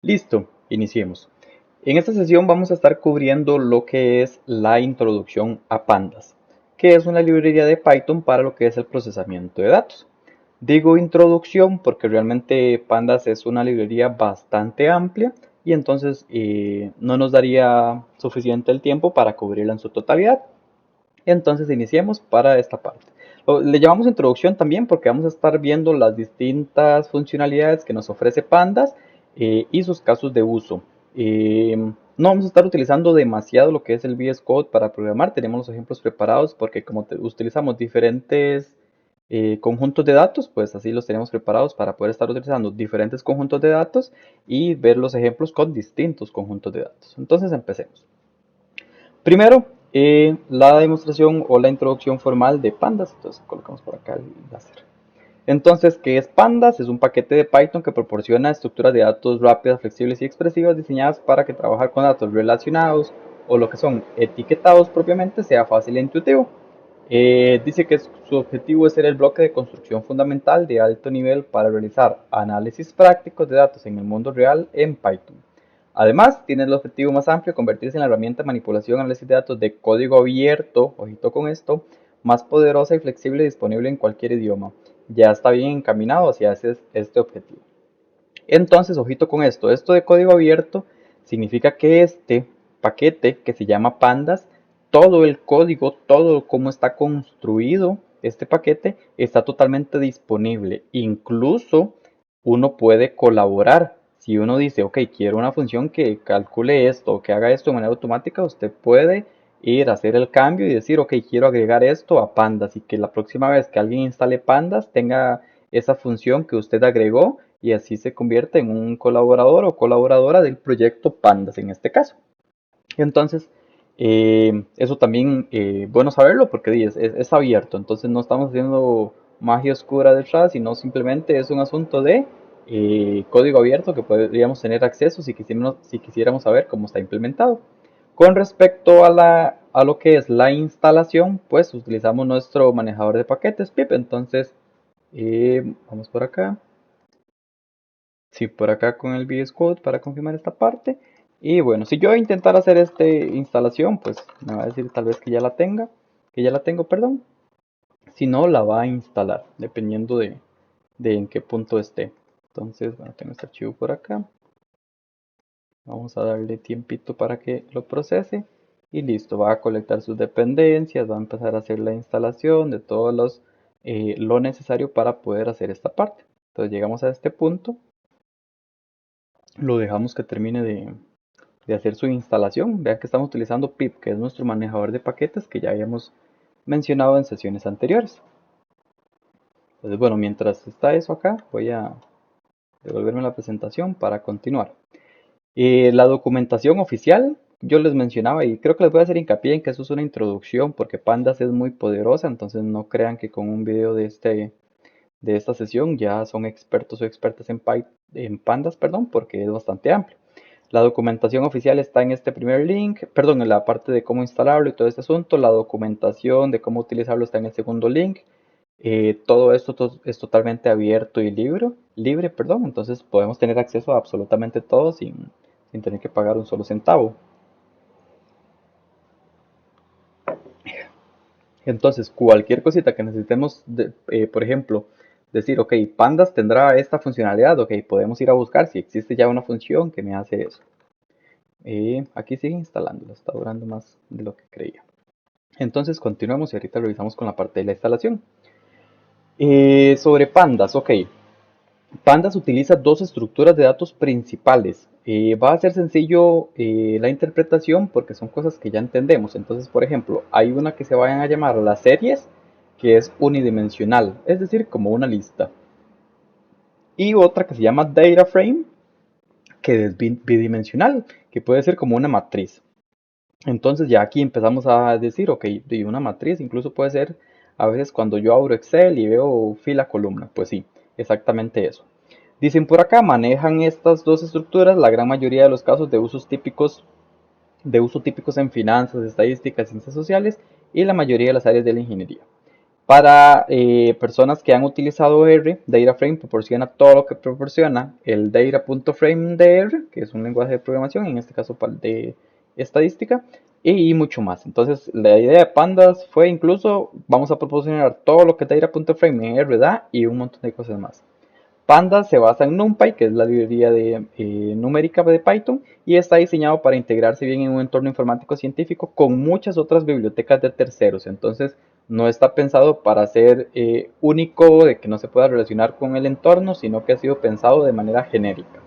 Listo, iniciemos. En esta sesión vamos a estar cubriendo lo que es la introducción a Pandas, que es una librería de Python para lo que es el procesamiento de datos. Digo introducción porque realmente Pandas es una librería bastante amplia y entonces no nos daría suficiente el tiempo para cubrirla en su totalidad. Entonces iniciemos para esta parte. Le llamamos introducción también porque vamos a estar viendo las distintas funcionalidades que nos ofrece Pandas y sus casos de uso. No vamos a estar utilizando demasiado lo que es el VS Code para programar. Tenemos los ejemplos preparados porque como utilizamos diferentes conjuntos de datos, pues así los tenemos preparados para poder estar utilizando diferentes conjuntos de datos y ver los ejemplos con distintos conjuntos de datos. Entonces empecemos. Primero, la demostración o la introducción formal de Pandas. Entonces colocamos por acá el láser. Entonces, ¿qué es Pandas? Es un paquete de Python que proporciona estructuras de datos rápidas, flexibles y expresivas diseñadas para que trabajar con datos relacionados o lo que son etiquetados propiamente sea fácil e intuitivo. Dice que su objetivo es ser el bloque de construcción fundamental de alto nivel para realizar análisis prácticos de datos en el mundo real en Python. Además, tiene el objetivo más amplio de convertirse en la herramienta de manipulación y análisis de datos de código abierto, ojito con esto, más poderosa y flexible y disponible en cualquier idioma. Ya está bien encaminado hacia este objetivo. Entonces, ojito con esto de código abierto significa que este paquete que se llama Pandas, todo el código, todo cómo está construido este paquete está totalmente disponible. Incluso uno puede colaborar. Si uno dice, ok, quiero una función que calcule esto o que haga esto de manera automática, usted puede ir a hacer el cambio y decir, ok, quiero agregar esto a Pandas y que la próxima vez que alguien instale Pandas tenga esa función que usted agregó y así se convierte en un colaborador o colaboradora del proyecto Pandas en este caso. Entonces, eso también bueno saberlo porque es abierto, entonces no estamos haciendo magia oscura detrás, sino simplemente es un asunto de código abierto que podríamos tener acceso si quisiéramos saber cómo está implementado. Con respecto a lo que es la instalación, pues utilizamos nuestro manejador de paquetes pip, entonces vamos por acá. Sí, por acá con el VS Code para confirmar esta parte. Y bueno, si yo intentar hacer esta instalación, pues me va a decir tal vez que ya la tengo, perdón. Si no, la va a instalar, dependiendo de en qué punto esté. Entonces, bueno, tengo este archivo por acá. Vamos a darle tiempito para que lo procese. Y listo, va a colectar sus dependencias, va a empezar a hacer la instalación de todos lo necesario para poder hacer esta parte. Entonces llegamos a este punto. Lo dejamos que termine de hacer su instalación. Vean que estamos utilizando pip, que es nuestro manejador de paquetes que ya habíamos mencionado en sesiones anteriores. Entonces, bueno, mientras está eso acá, voy a devolverme la presentación para continuar. La documentación oficial, yo les mencionaba y creo que les voy a hacer hincapié en que eso es una introducción porque Pandas es muy poderosa, entonces no crean que con un video de esta sesión ya son expertos o expertas en Pandas, perdón, porque es bastante amplio. La documentación oficial está en este primer link, perdón, en la parte de cómo instalarlo y todo este asunto. La documentación de cómo utilizarlo está en el segundo link. Todo esto es totalmente abierto y libre, perdón, entonces podemos tener acceso a absolutamente todo sin tener que pagar un solo centavo. Entonces, cualquier cosita que necesitemos, por ejemplo, decir, ok, Pandas tendrá esta funcionalidad, ok, podemos ir a buscar si existe ya una función que me hace eso. Aquí sigue instalando, está durando más de lo que creía. Entonces continuamos y ahorita revisamos con la parte de la instalación. Sobre Pandas, ok. Pandas utiliza dos estructuras de datos principales. Va a ser sencillo la interpretación porque son cosas que ya entendemos. Entonces, por ejemplo, hay una que se vayan a llamar las series, que es unidimensional, es decir, como una lista. Y otra que se llama data frame, que es bidimensional, que puede ser como una matriz. Entonces ya aquí empezamos a decir, ok, y una matriz incluso puede ser a veces cuando yo abro Excel y veo fila columna, pues sí, exactamente eso. Dicen por acá, manejan estas dos estructuras la gran mayoría de los casos de uso típicos en finanzas, estadísticas, ciencias sociales y la mayoría de las áreas de la ingeniería. Para personas que han utilizado R, DataFrame proporciona todo lo que proporciona el data.frame de R, que es un lenguaje de programación, en este caso de estadística, y mucho más. Entonces, la idea de Pandas fue incluso, vamos a proporcionar todo lo que data.frame en R da y un montón de cosas más. Pandas se basa en NumPy, que es la librería numérica de Python, y está diseñado para integrarse bien en un entorno informático científico con muchas otras bibliotecas de terceros. Entonces, no está pensado para ser único, de que no se pueda relacionar con el entorno, sino que ha sido pensado de manera genérica.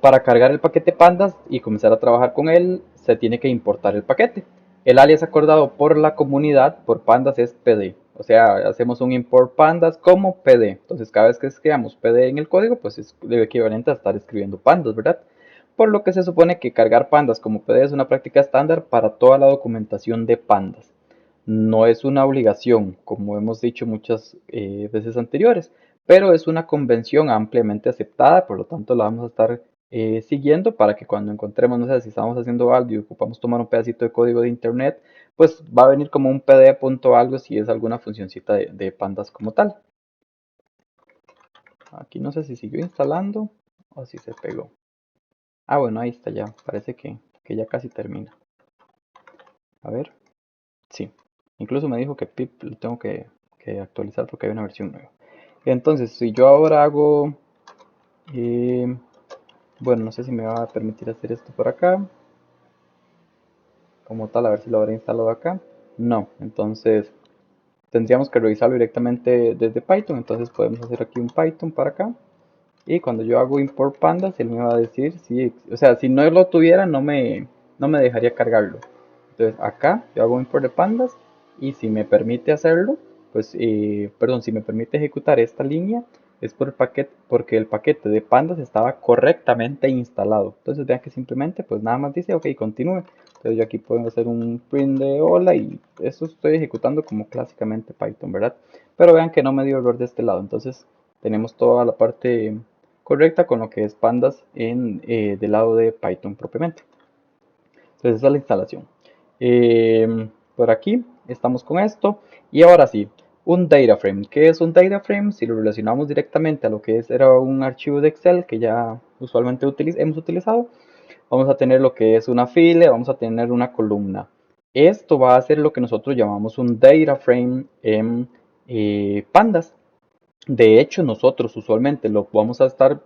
Para cargar el paquete pandas y comenzar a trabajar con él, se tiene que importar el paquete. El alias acordado por la comunidad por pandas es pd. O sea, hacemos un import pandas como pd. Entonces, cada vez que escribamos pd en el código, pues es equivalente a estar escribiendo pandas, ¿verdad? Por lo que se supone que cargar pandas como pd es una práctica estándar para toda la documentación de pandas. No es una obligación, como hemos dicho muchas veces anteriores, pero es una convención ampliamente aceptada, por lo tanto la vamos a estar siguiendo para que cuando encontremos, no sé, si estamos haciendo algo y ocupamos tomar un pedacito de código de internet, pues va a venir como un pd.algo si es alguna funcioncita de pandas como tal. Aquí no sé si siguió instalando o si se pegó. Ah, bueno, ahí está ya, parece que ya casi termina. A ver, sí. Incluso me dijo que pip lo tengo que actualizar porque hay una versión nueva. Entonces, si yo ahora hago... bueno, no sé si me va a permitir hacer esto por acá. Como tal, a ver si lo habré instalado acá. No, entonces tendríamos que revisarlo directamente desde Python. Entonces podemos hacer aquí un Python para acá. Y cuando yo hago import pandas, él me va a decir si, o sea, si no lo tuviera, no me dejaría cargarlo. Entonces acá yo hago import de pandas y si me permite hacerlo, pues, perdón, si me permite ejecutar esta línea, es por el paquete, porque el paquete de pandas estaba correctamente instalado. Entonces vean que simplemente, pues nada más dice, ok, continúe. Entonces yo aquí puedo hacer un print de hola y eso estoy ejecutando como clásicamente Python, ¿verdad? Pero vean que no me dio error de este lado. Entonces tenemos toda la parte correcta con lo que es pandas del lado de Python propiamente. Entonces esa es la instalación. Por aquí estamos con esto. Y ahora sí, un data frame. ¿Qué es un data frame? Si lo relacionamos directamente a lo que era un archivo de Excel que ya usualmente hemos utilizado, vamos a tener lo que es una fila, vamos a tener una columna. Esto va a ser lo que nosotros llamamos un data frame en pandas. De hecho, nosotros usualmente lo vamos a estar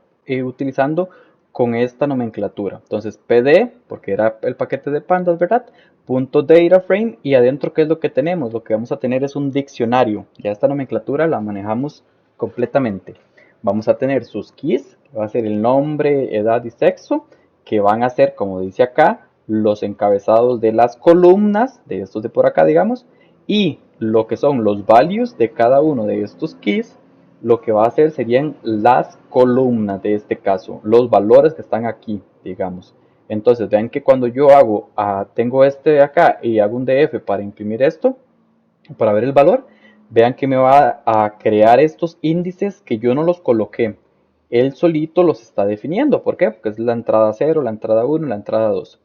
utilizando con esta nomenclatura. Entonces, PD, porque era el paquete de pandas, ¿verdad? Punto data frame y adentro, ¿qué es lo que tenemos? Lo que vamos a tener es un diccionario. Ya esta nomenclatura la manejamos completamente. Vamos a tener sus keys, que va a ser el nombre, edad y sexo, que van a ser, como dice acá, los encabezados de las columnas, de estos de por acá, digamos, y lo que son los values de cada uno de estos keys lo que va a hacer serían las columnas de este caso, los valores que están aquí, digamos. Entonces, vean que cuando yo tengo este de acá y hago un df para imprimir esto, para ver el valor, vean que me va a crear estos índices que yo no los coloqué. Él solito los está definiendo. ¿Por qué? Porque es la entrada 0, la entrada 1 y la entrada 2.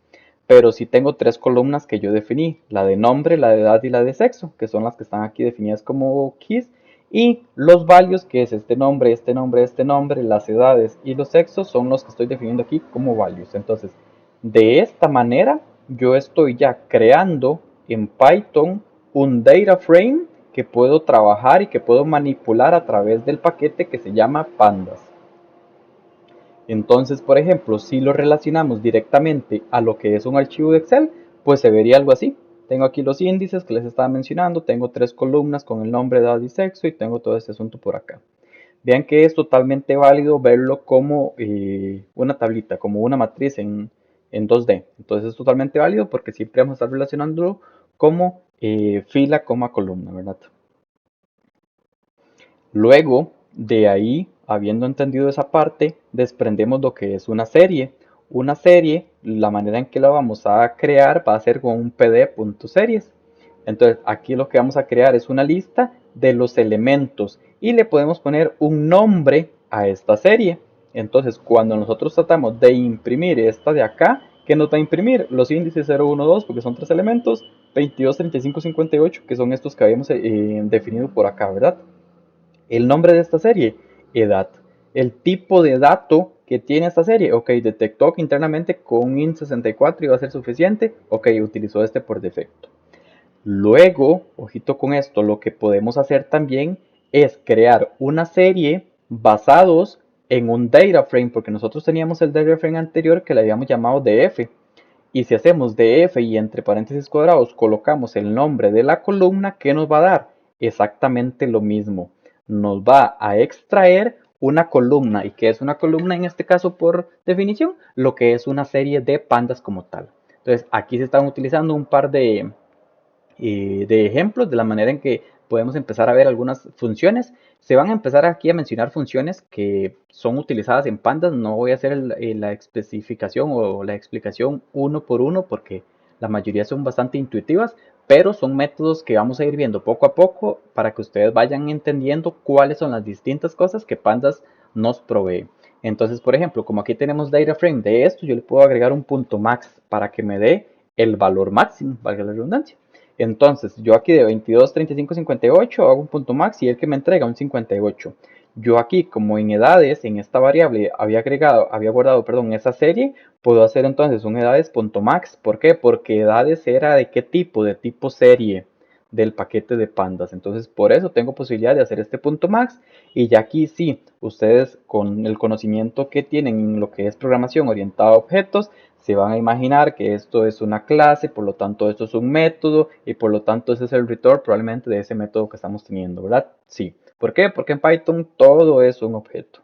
Pero sí tengo tres columnas que yo definí, la de nombre, la de edad y la de sexo, que son las que están aquí definidas como keys, y los values, que es este nombre, este nombre, este nombre, las edades y los sexos, son los que estoy definiendo aquí como values. Entonces, de esta manera, yo estoy ya creando en Python un data frame que puedo trabajar y que puedo manipular a través del paquete que se llama pandas. Entonces, por ejemplo, si lo relacionamos directamente a lo que es un archivo de Excel, pues se vería algo así. Tengo aquí los índices que les estaba mencionando, tengo tres columnas con el nombre, edad y sexo y tengo todo este asunto por acá. Vean que es totalmente válido verlo como una tablita, como una matriz en 2D. Entonces es totalmente válido porque siempre vamos a estar relacionándolo como fila, coma, columna, ¿verdad? Luego de ahí, habiendo entendido esa parte, desprendemos lo que es una serie. Una serie, la manera en que la vamos a crear va a ser con un pd.series. Entonces aquí lo que vamos a crear es una lista de los elementos y le podemos poner un nombre a esta serie. Entonces cuando nosotros tratamos de imprimir esta de acá, ¿Qué nos va a imprimir? Los índices 0, 1, 2, porque son 3 elementos, 22, 35, 58, que son estos que habíamos definido por acá, ¿verdad? El nombre de esta serie, edad. El tipo de dato que tiene esta serie, ok, detectó que internamente con int64 iba a ser suficiente, ok, utilizó este por defecto. Luego, ojito con esto, lo que podemos hacer también es crear una serie basados en un data frame, porque nosotros teníamos el data frame anterior que le habíamos llamado df. Y si hacemos df y entre paréntesis cuadrados colocamos el nombre de la columna, ¿qué nos va a dar? Exactamente lo mismo. Nos va a extraer una columna. ¿Y qué es una columna en este caso por definición? Lo que es una serie de pandas como tal. Entonces aquí se están utilizando un par de ejemplos de la manera en que podemos empezar a ver algunas funciones. Se van a empezar aquí a mencionar funciones que son utilizadas en pandas. No voy a hacer la especificación o la explicación uno por uno porque la mayoría son bastante intuitivas, pero son métodos que vamos a ir viendo poco a poco para que ustedes vayan entendiendo cuáles son las distintas cosas que pandas nos provee. Entonces, por ejemplo, como aquí tenemos data frame de esto, yo le puedo agregar un punto max para que me dé el valor máximo, valga la redundancia. Entonces, yo aquí de 22, 35, 58 hago un punto max y el que me entrega un 58. Yo aquí, como en edades, en esta variable había guardado, esa serie, puedo hacer entonces un edades.max. ¿Por qué? Porque edades era de qué tipo, de tipo serie del paquete de pandas. Entonces, por eso tengo posibilidad de hacer este punto max. Y ya aquí sí, ustedes con el conocimiento que tienen en lo que es programación orientada a objetos, se van a imaginar que esto es una clase, por lo tanto esto es un método y por lo tanto ese es el return probablemente de ese método que estamos teniendo, ¿verdad? Sí. ¿Por qué? Porque en Python todo es un objeto.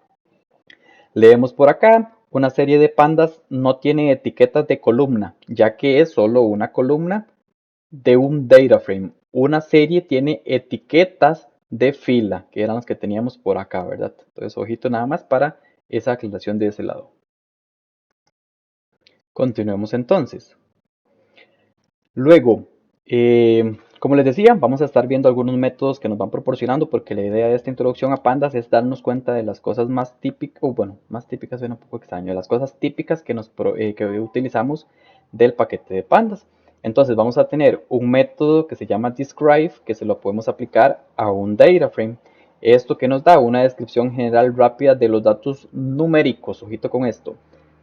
Leemos por acá, una serie de pandas no tiene etiquetas de columna, ya que es solo una columna de un data frame. Una serie tiene etiquetas de fila, que eran las que teníamos por acá, ¿verdad? Entonces, ojito nada más para esa aclaración de ese lado. Continuemos entonces. Luego, como les decía, vamos a estar viendo algunos métodos que nos van proporcionando porque la idea de esta introducción a pandas es darnos cuenta de las cosas más típicas, o bueno, más típicas suena un poco extraño, las cosas típicas que utilizamos del paquete de pandas. Entonces vamos a tener un método que se llama describe, que se lo podemos aplicar a un data frame. Esto que nos da una descripción general rápida de los datos numéricos, ojito con esto.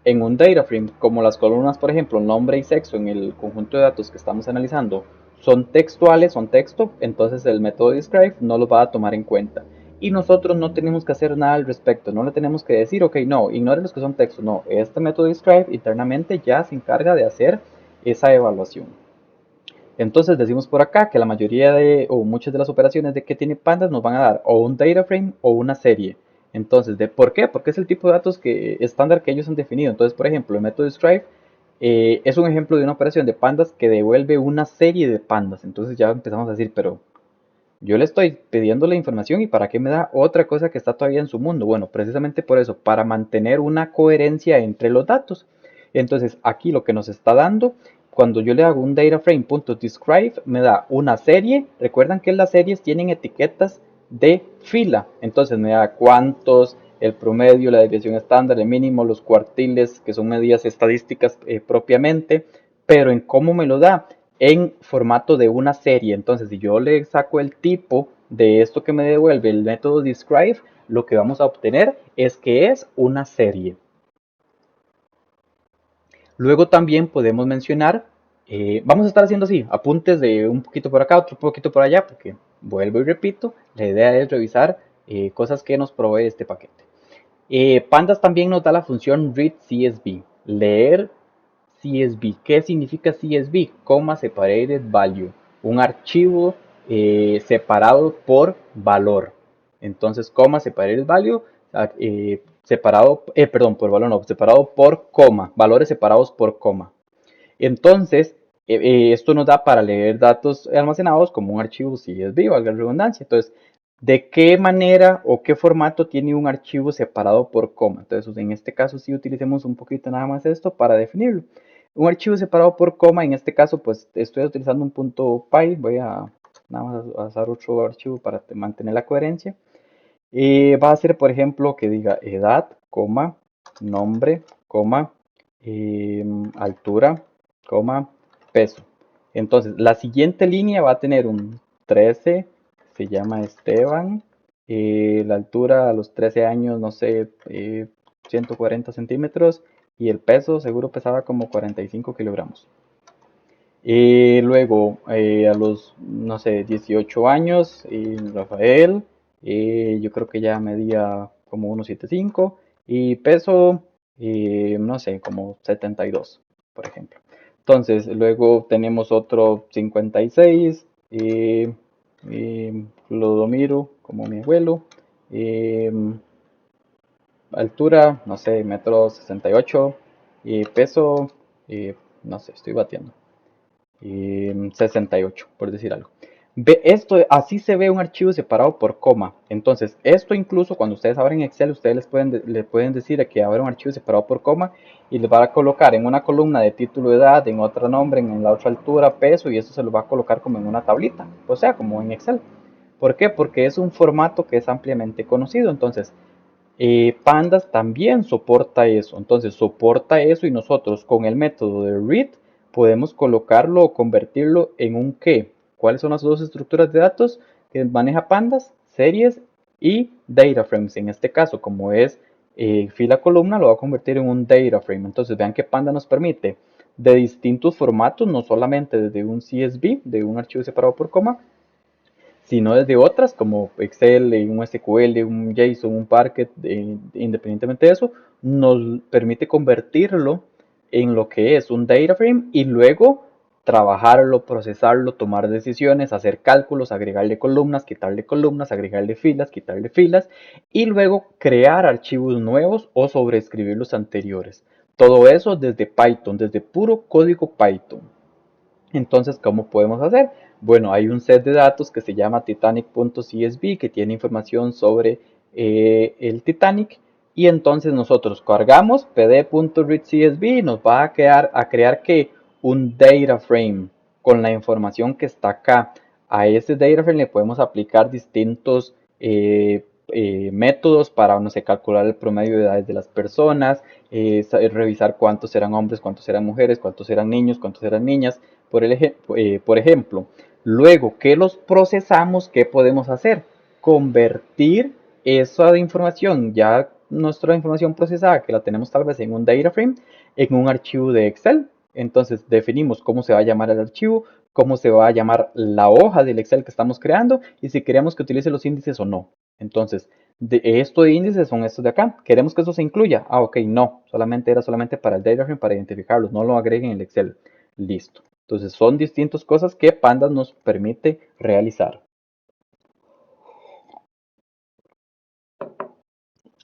En un data frame, como las columnas, por ejemplo, nombre y sexo en el conjunto de datos que estamos analizando, son textuales, son texto, entonces el método describe no los va a tomar en cuenta. Y nosotros no tenemos que hacer nada al respecto, no le tenemos que decir, ok, no, ignore los que son texto, no, este método describe internamente ya se encarga de hacer esa evaluación. Entonces decimos por acá que la mayoría o muchas de las operaciones de que tiene pandas nos van a dar o un data frame o una serie. Entonces, ¿por qué? Porque es el tipo de datos estándar que ellos han definido. Entonces, por ejemplo, el método describe es un ejemplo de una operación de pandas que devuelve una serie de pandas. Entonces ya empezamos a decir, pero yo le estoy pidiendo la información y ¿para qué me da otra cosa que está todavía en su mundo? Bueno, precisamente por eso, para mantener una coherencia entre los datos. Entonces aquí lo que nos está dando, cuando yo le hago un dataframe.describe, me da una serie. Recuerdan que las series tienen etiquetas de fila. Entonces me da cuántos, el promedio, la desviación estándar, el mínimo, los cuartiles, que son medidas estadísticas propiamente. Pero en cómo me lo da, en formato de una serie. Entonces, si yo le saco el tipo de esto que me devuelve el método describe, lo que vamos a obtener es que es una serie. Luego también podemos mencionar, vamos a estar haciendo así, apuntes de un poquito por acá, otro poquito por allá, porque vuelvo y repito, la idea es revisar cosas que nos provee este paquete. Pandas también nos da la función read CSV, leer CSV. ¿Qué significa CSV? Comma Separated Value. Un archivo separado por valor. Entonces, coma Separated Value, por valor, no, separado por coma. Valores separados por coma. Entonces, esto nos da para leer datos almacenados como un archivo CSV, valga la redundancia. Entonces, ¿de qué manera o qué formato tiene un archivo separado por coma? Entonces, en este caso sí utilicemos un poquito nada más esto para definirlo. Un archivo separado por coma, en este caso, pues estoy utilizando un punto .py. Voy a nada más a usar otro archivo para mantener la coherencia. Va a ser, por ejemplo, que diga edad, coma, nombre, coma, altura, coma, peso. Entonces, la siguiente línea va a tener un 13, se llama Esteban. La altura a los 13 años, no sé, 140 centímetros. Y el peso seguro pesaba como 45 kilogramos. Luego, a los, no sé, 18 años, Rafael, yo creo que ya medía como 1,75 y peso, no sé, como 72, por ejemplo. Entonces, luego tenemos otro 56, Clodomiro, como mi abuelo, eh, altura, no sé, metro 68, y peso, no sé, estoy batiendo. 68, por decir algo. Esto, así se ve un archivo separado por coma. Entonces, esto incluso cuando ustedes abren Excel, ustedes le pueden decir que abra un archivo separado por coma y les va a colocar en una columna de título de edad, en otro nombre, en la otra altura, peso, y eso se lo va a colocar como en una tablita, o sea, como en Excel. ¿Por qué? Porque es un formato que es ampliamente conocido. Entonces, Pandas también soporta eso, entonces soporta eso y nosotros con el método de read podemos colocarlo o convertirlo en un qué. ¿Cuáles son las dos estructuras de datos que maneja Pandas? Series y data frames. En este caso, como es fila columna, lo va a convertir en un data frame. Entonces vean que Panda nos permite de distintos formatos, no solamente desde un CSV, de un archivo separado por coma, sino desde otras como Excel, un SQL, un JSON, un Parquet, independientemente de eso, nos permite convertirlo en lo que es un data frame y luego trabajarlo, procesarlo, tomar decisiones, hacer cálculos, agregarle columnas, agregarle filas, quitarle filas y luego crear archivos nuevos o sobreescribir los anteriores. Todo eso desde Python, desde puro código Python. Entonces, ¿cómo podemos hacer? Bueno, hay un set de datos que se llama titanic.csv que tiene información sobre el Titanic y entonces nosotros cargamos pd.readcsv y nos va a crear que un data frame con la información que está acá. A ese data frame le podemos aplicar distintos métodos para, no sé, calcular el promedio de edades de las personas, revisar cuántos eran hombres, cuántos eran mujeres, cuántos eran niños, cuántos eran niñas, por ejemplo. Luego que los procesamos, ¿qué podemos hacer? Convertir esa información, ya nuestra información procesada, que la tenemos tal vez en un data frame, en un archivo de Excel. Entonces definimos cómo se va a llamar el archivo, cómo se va a llamar la hoja del Excel que estamos creando y si queremos que utilice los índices o no. Entonces, esto de índices son estos de acá. ¿Queremos que eso se incluya? Ah, ok, no. Era solamente para el data frame, para identificarlos. No lo agreguen en el Excel. Listo. Entonces, son distintas cosas que Pandas nos permite realizar.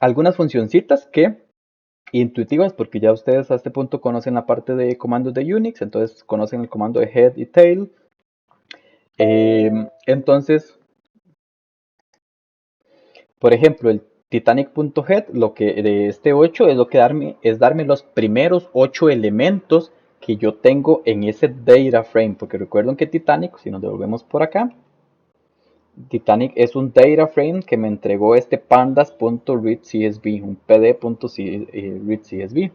Algunas funcioncitas que intuitivas, porque ya ustedes a este punto conocen la parte de comandos de Unix, entonces conocen el comando de head y tail. Entonces, por ejemplo, el Titanic.head, lo que de este 8 es lo que darme los primeros 8 elementos que yo tengo en ese data frame, porque recuerden que Titanic, si nos devolvemos por acá, Titanic es un data frame que me entregó este pandas.readcsv, un pd.readcsv.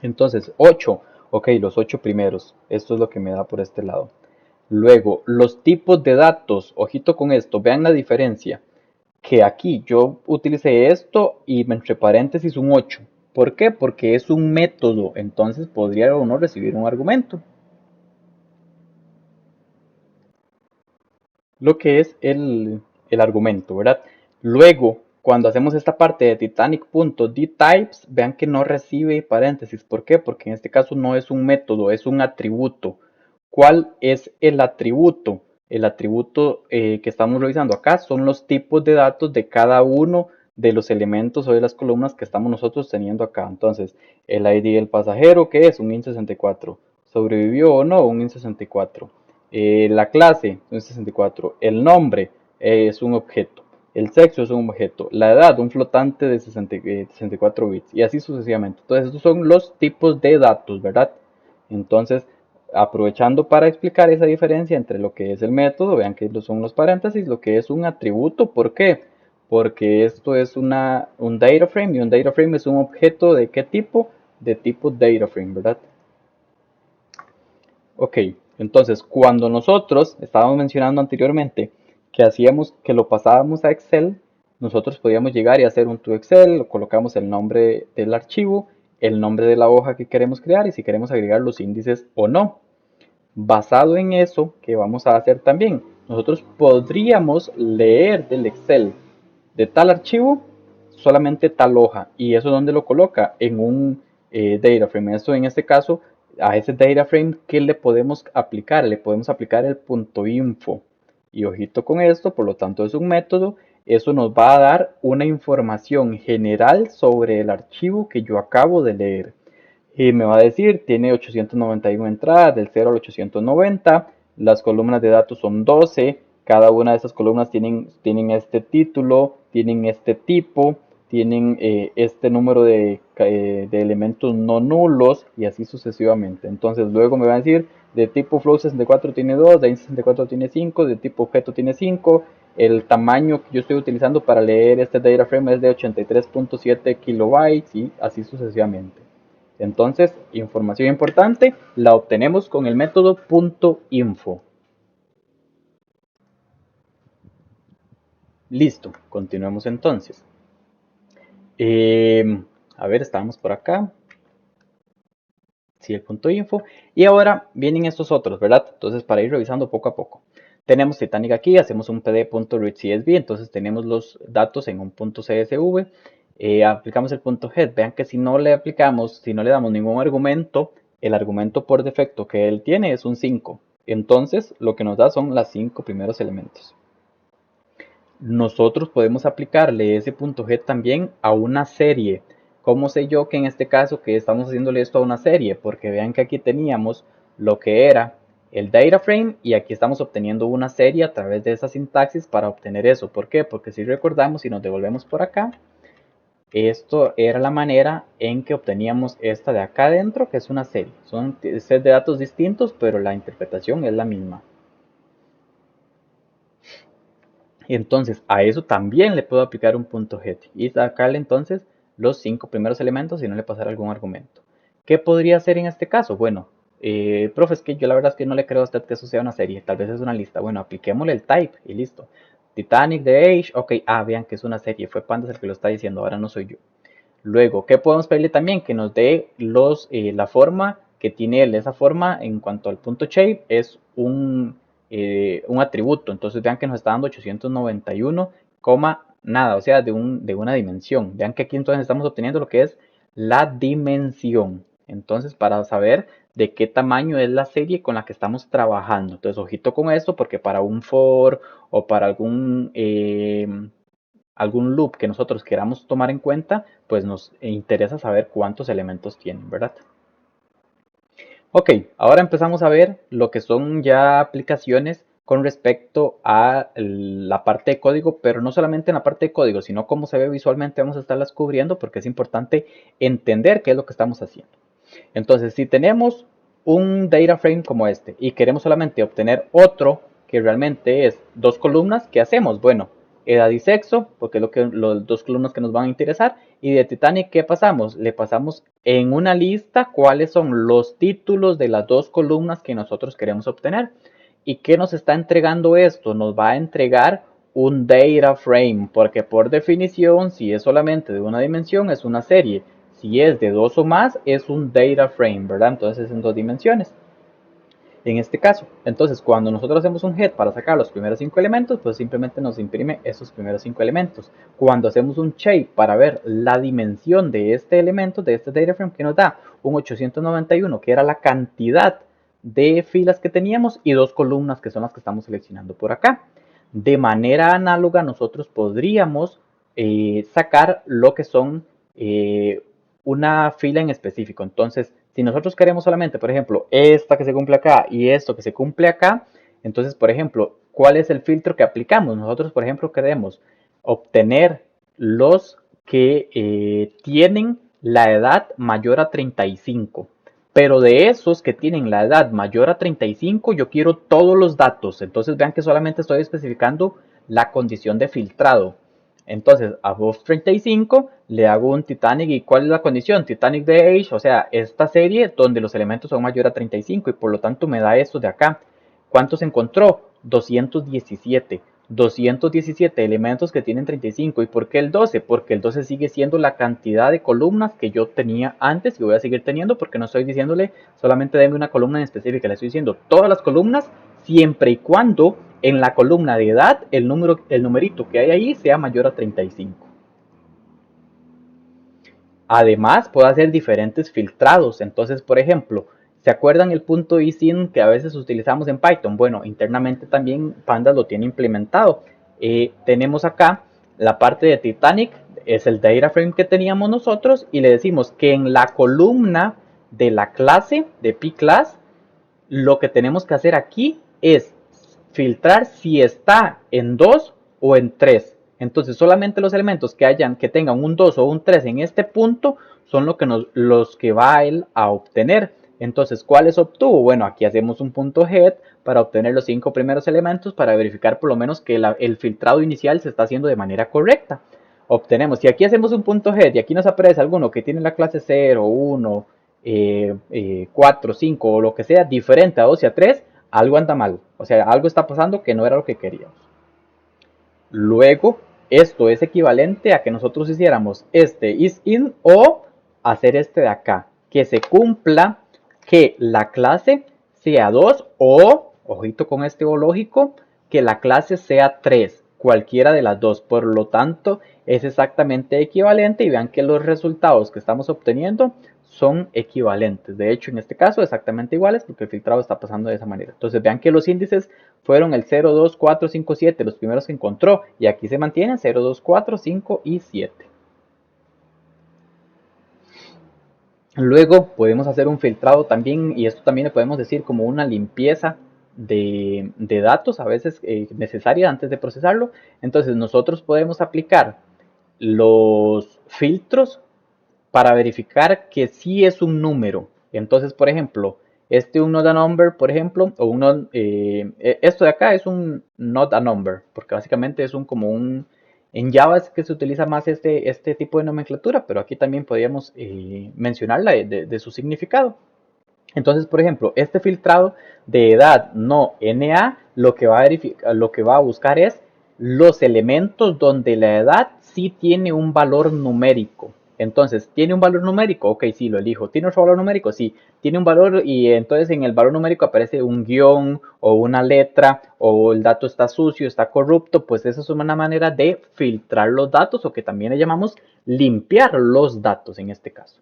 Entonces, 8, ok, los 8 primeros, esto es lo que me da por este lado. Luego, los tipos de datos, ojito con esto, vean la diferencia que aquí yo utilicé esto y entre paréntesis un 8. ¿Por qué? Porque es un método, entonces podría o no recibir un argumento. Lo que es el argumento, ¿verdad? Luego, cuando hacemos esta parte de titanic.dtypes, vean que no recibe paréntesis. ¿Por qué? Porque en este caso no es un método, es un atributo. ¿Cuál es el atributo? El atributo que estamos revisando acá son los tipos de datos de cada uno de los elementos o de las columnas que estamos nosotros teniendo acá. Entonces, el ID del pasajero, ¿qué es? Un IN64. ¿Sobrevivió o no? Un IN64. La clase, un 64. El nombre es un objeto. El sexo es un objeto. La edad, un flotante de 64 bits. Y así sucesivamente. Entonces, estos son los tipos de datos, ¿verdad? Entonces, aprovechando para explicar esa diferencia entre lo que es el método, vean que son los paréntesis, lo que es un atributo. ¿Por qué? Porque esto es un data frame y un data frame es un objeto de qué tipo? de tipo DataFrame, ¿verdad? Ok, entonces cuando nosotros estábamos mencionando anteriormente que lo pasábamos a Excel, nosotros podíamos llegar y hacer un to Excel, colocamos el nombre del archivo, el nombre de la hoja que queremos crear y si queremos agregar los índices o no. Basado en eso, ¿qué vamos a hacer también? Nosotros podríamos leer del Excel de tal archivo solamente tal hoja. ¿Y eso dónde lo coloca? En un data frame. Esto en este caso, a ese data frame, ¿qué le podemos aplicar? Le podemos aplicar el punto info. Y ojito con esto, por lo tanto es un método. Eso nos va a dar una información general sobre el archivo que yo acabo de leer. Y me va a decir, tiene 891 entradas, del 0 al 890. Las columnas de datos son 12. Cada una de esas columnas tienen este título, tienen este tipo, tienen este número de elementos no nulos y así sucesivamente. Entonces luego me va a decir, de tipo flow64 tiene 2, de int64 tiene 5, de tipo objeto tiene 5. El tamaño que yo estoy utilizando para leer este data frame es de 83.7 kilobytes y así sucesivamente. Entonces, información importante la obtenemos con el método .info. Listo, continuemos entonces. A ver, estábamos por acá. Sí, el .info. Y ahora vienen estos otros, ¿verdad? Entonces, para ir revisando poco a poco. Tenemos Titanic aquí, hacemos un pd.readcsv, entonces tenemos los datos en un .csv. Aplicamos el .head. Vean que si no le aplicamos, si no le damos ningún argumento, el argumento por defecto que él tiene es un 5. Entonces, lo que nos da son los 5 primeros elementos. Nosotros podemos aplicarle ese .head también a una serie. ¿Cómo sé yo que en este caso que estamos haciéndole esto a una serie? Porque vean que aquí teníamos lo que era el data frame y aquí estamos obteniendo una serie a través de esa sintaxis para obtener eso. ¿Por qué? Porque si recordamos y nos devolvemos por acá, esto era la manera en que obteníamos esta de acá adentro, que es una serie. Son set de datos distintos, pero la interpretación es la misma. Entonces a eso también le puedo aplicar un .head y sacarle entonces los 5 primeros elementos y no le pasar algún argumento. ¿Qué podría hacer en este caso? Bueno, profe, es que yo la verdad es que no le creo a usted que eso sea una serie, tal vez es una lista. Bueno, apliquémosle el type y listo. Titanic de Age, ok, vean que es una serie, fue Pandas el que lo está diciendo, ahora no soy yo. Luego, ¿qué podemos pedirle también? Que nos dé la forma que tiene él. Esa forma en cuanto al .shape es un atributo. Entonces vean que nos está dando 891, nada, o sea, de una dimensión. Vean que aquí entonces estamos obteniendo lo que es la dimensión. Entonces, para saber de qué tamaño es la serie con la que estamos trabajando. Entonces, ojito con esto, porque para un for o para algún loop que nosotros queramos tomar en cuenta, pues nos interesa saber cuántos elementos tienen, ¿verdad? Ok, ahora empezamos a ver lo que son ya aplicaciones con respecto a la parte de código, pero no solamente en la parte de código, sino cómo se ve visualmente, vamos a estarlas cubriendo porque es importante entender qué es lo que estamos haciendo. Entonces, si tenemos un data frame como este y queremos solamente obtener otro que realmente es dos columnas, ¿qué hacemos? Bueno, edad y sexo, porque es los dos columnas que nos van a interesar. Y de Titanic, ¿qué pasamos? Le pasamos en una lista cuáles son los títulos de las dos columnas que nosotros queremos obtener. ¿Y qué nos está entregando esto? Nos va a entregar un data frame, porque por definición, si es solamente de una dimensión, es una serie. Si es de dos o más, es un data frame, ¿verdad? Entonces es en dos dimensiones. En este caso, entonces cuando nosotros hacemos un head para sacar los primeros 5 elementos, pues simplemente nos imprime esos primeros 5 elementos. Cuando hacemos un shape para ver la dimensión de este elemento, de este data frame, que nos da un 891, que era la cantidad de filas que teníamos, y dos columnas que son las que estamos seleccionando por acá. De manera análoga, nosotros podríamos sacar lo que son una fila en específico. Entonces, si nosotros queremos solamente, por ejemplo, esta que se cumple acá y esto que se cumple acá, entonces, por ejemplo, ¿cuál es el filtro que aplicamos? Nosotros, por ejemplo, queremos obtener los que tienen la edad mayor a 35. Pero de esos que tienen la edad mayor a 35, yo quiero todos los datos. Entonces vean que solamente estoy especificando la condición de filtrado. Entonces, above 35 le hago un Titanic. ¿Y cuál es la condición? Titanic de age, o sea, esta serie donde los elementos son mayores a 35 y por lo tanto me da esto de acá. ¿Cuántos encontró? 217. 217 elementos que tienen 35. ¿Y por qué el 12? Porque el 12 sigue siendo la cantidad de columnas que yo tenía antes y voy a seguir teniendo, porque no estoy diciéndole solamente deme una columna en específica, le estoy diciendo todas las columnas siempre y cuando en la columna de edad el numerito que hay ahí sea mayor a 35. Además, puedo hacer diferentes filtrados. Entonces, por ejemplo, ¿se acuerdan el punto ISIN que a veces utilizamos en Python? Bueno, internamente también Pandas lo tiene implementado. Tenemos acá la parte de Titanic, es el data frame que teníamos nosotros, y le decimos que en la columna de la clase de pClass, lo que tenemos que hacer aquí es filtrar si está en 2 o en 3. Entonces solamente los elementos que tengan un 2 o un 3 en este punto son los que va a él a obtener. Entonces, ¿cuáles obtuvo? Bueno, aquí hacemos un punto head para obtener los 5 primeros elementos para verificar por lo menos que el filtrado inicial se está haciendo de manera correcta. Obtenemos, si aquí hacemos un punto head y aquí nos aparece alguno que tiene la clase 0, 1, 4, 5 o lo que sea diferente a 2 y a 3, algo anda mal. O sea, algo está pasando que no era lo que queríamos. Luego, esto es equivalente a que nosotros hiciéramos este isIn o hacer este de acá. Que se cumpla que la clase sea 2 o, ojito con este o lógico, que la clase sea 3. Cualquiera de las dos. Por lo tanto, es exactamente equivalente y vean que los resultados que estamos obteniendo son equivalentes. De hecho, en este caso, exactamente iguales porque el filtrado está pasando de esa manera. Entonces, vean que los índices fueron el 0, 2, 4, 5, 7, los primeros que encontró. Y aquí se mantienen 0, 2, 4, 5 y 7. Luego podemos hacer un filtrado también, y esto también le podemos decir como una limpieza de datos, a veces necesaria antes de procesarlo. Entonces nosotros podemos aplicar los filtros para verificar que sí es un número. Entonces, por ejemplo, un not a number, por ejemplo, o esto de acá es un not a number, porque básicamente es en Java es que se utiliza más este tipo de nomenclatura, pero aquí también podríamos mencionarla de su significado. Entonces, por ejemplo, este filtrado de edad no NA lo que va a buscar es los elementos donde la edad sí tiene un valor numérico. Entonces, ¿tiene un valor numérico? Ok, sí, lo elijo. ¿Tiene otro valor numérico? Sí, tiene un valor y entonces en el valor numérico aparece un guión o una letra o el dato está sucio, está corrupto. Pues esa es una manera de filtrar los datos o que también le llamamos limpiar los datos en este caso.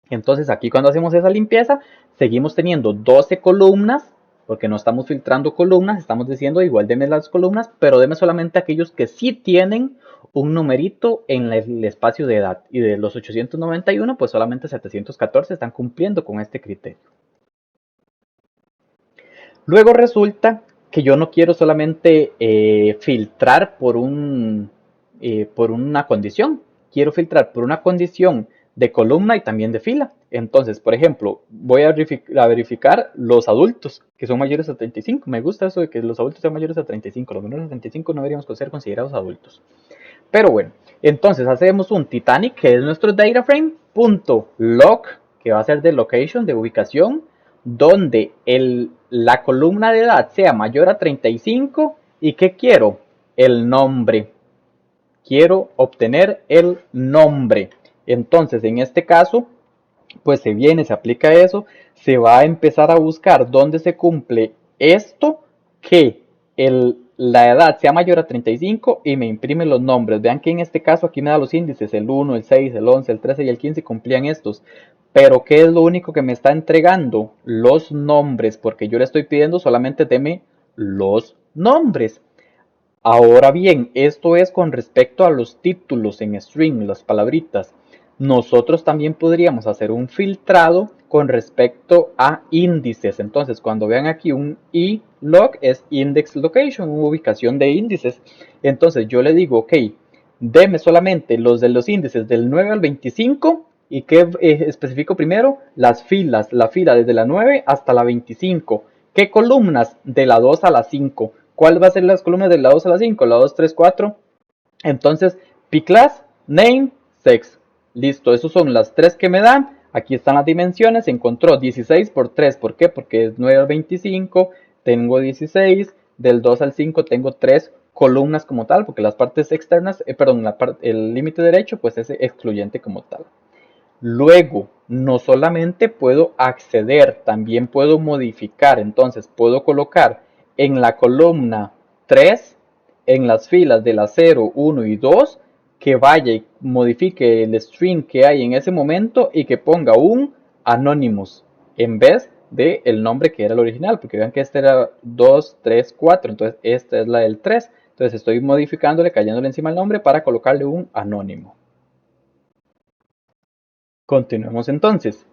Entonces aquí cuando hacemos esa limpieza, seguimos teniendo 12 columnas, porque no estamos filtrando columnas, estamos diciendo igual deme las columnas, pero deme solamente aquellos que sí tienen un numerito en el espacio de edad. Y de los 891, pues solamente 714 están cumpliendo con este criterio. Luego resulta que yo no quiero solamente filtrar por una condición, quiero filtrar por una condición de columna y también de fila. Entonces, por ejemplo, voy a verificar los adultos que son mayores a 35. Me gusta eso de que los adultos sean mayores a 35. Los menores a 35 no deberíamos ser considerados adultos. Pero bueno, entonces hacemos un Titanic, que es nuestro data frame, .log, que va a ser de location, de ubicación, donde la columna de edad sea mayor a 35. ¿Y qué quiero? El nombre. Quiero obtener el nombre. Entonces, en este caso, pues se aplica eso, se va a empezar a buscar dónde se cumple esto, que la edad sea mayor a 35 y me imprime los nombres. Vean que en este caso aquí me da los índices, el 1, el 6, el 11, el 13 y el 15 cumplían estos. Pero ¿qué es lo único que me está entregando? Los nombres, porque yo le estoy pidiendo solamente deme los nombres. Ahora bien, esto es con respecto a los títulos en string, las palabritas. Nosotros también podríamos hacer un filtrado con respecto a índices. Entonces, cuando vean aquí un ilog es index location, una ubicación de índices. Entonces, yo le digo, ok, deme solamente los de los índices del 9 al 25. ¿Y qué especifico primero? Las filas, la fila desde la 9 hasta la 25. ¿Qué columnas? De la 2 a la 5. ¿Cuál va a ser las columnas de la 2 a la 5? La 2, 3, 4, Entonces, pclass, name, sex. Listo, esos son las tres que me dan. Aquí están las dimensiones. Se encontró 16 por 3. ¿Por qué? Porque es 9 al 25. Tengo 16. Del 2 al 5 tengo 3 columnas como tal. Porque las partes externas, perdón, el límite derecho pues es excluyente como tal. Luego, no solamente puedo acceder, también puedo modificar. Entonces, puedo colocar en la columna 3, en las filas de la 0, 1 y 2, que vaya y modifique el string que hay en ese momento y que ponga un Anonymous en vez del nombre que era el original. Porque vean que este era 2, 3, 4. Entonces, esta es la del 3. Entonces, estoy modificándole, cayéndole encima el nombre para colocarle un anónimo. Continuemos entonces.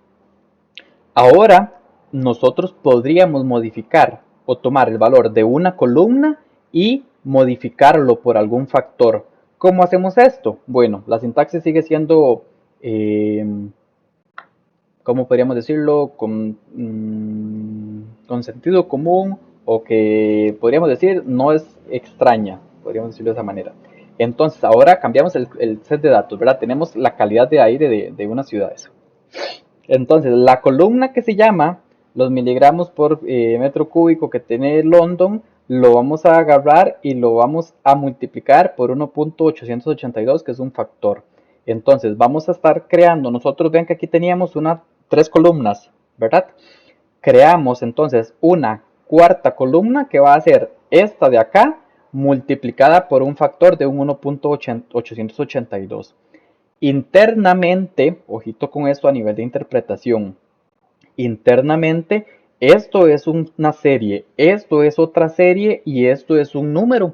Ahora nosotros podríamos modificar o tomar el valor de una columna y modificarlo por algún factor. ¿Cómo hacemos esto? Bueno, la sintaxis sigue siendo, ¿cómo podríamos decirlo? Con sentido común, o que podríamos decir no es extraña, podríamos decirlo de esa manera. Entonces ahora cambiamos el set de datos, ¿verdad? Tenemos la calidad de aire de unas ciudades. Entonces, la columna que se llama los miligramos por metro cúbico que tiene London, lo vamos a agarrar y lo vamos a multiplicar por 1.882, que es un factor. Entonces, vamos a estar creando, nosotros ven que aquí teníamos tres columnas, ¿verdad? Creamos entonces una cuarta columna que va a ser esta de acá multiplicada por un factor de un 1.882. Internamente, ojito con esto a nivel de interpretación, internamente esto es una serie, esto es otra serie y esto es un número.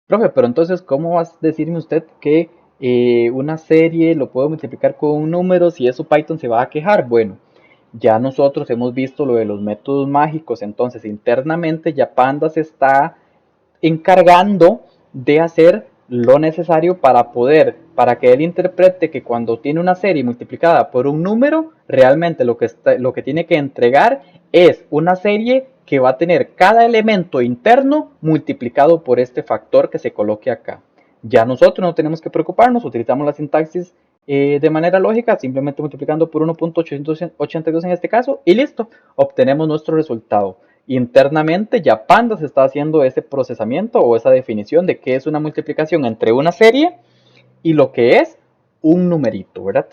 Profe, pero entonces, ¿cómo va a decirme usted que una serie lo puedo multiplicar con un número si eso Python se va a quejar? Bueno, ya nosotros hemos visto lo de los métodos mágicos, entonces internamente ya Pandas está encargando de hacer lo necesario para que él interprete que cuando tiene una serie multiplicada por un número, realmente lo que tiene que entregar es una serie que va a tener cada elemento interno multiplicado por este factor que se coloque acá. Ya nosotros no tenemos que preocuparnos, utilizamos la sintaxis de manera lógica, simplemente multiplicando por 1.882 en este caso, y listo, obtenemos nuestro resultado. Internamente ya Pandas está haciendo ese procesamiento o esa definición de qué es una multiplicación entre una serie y lo que es un numerito, ¿verdad?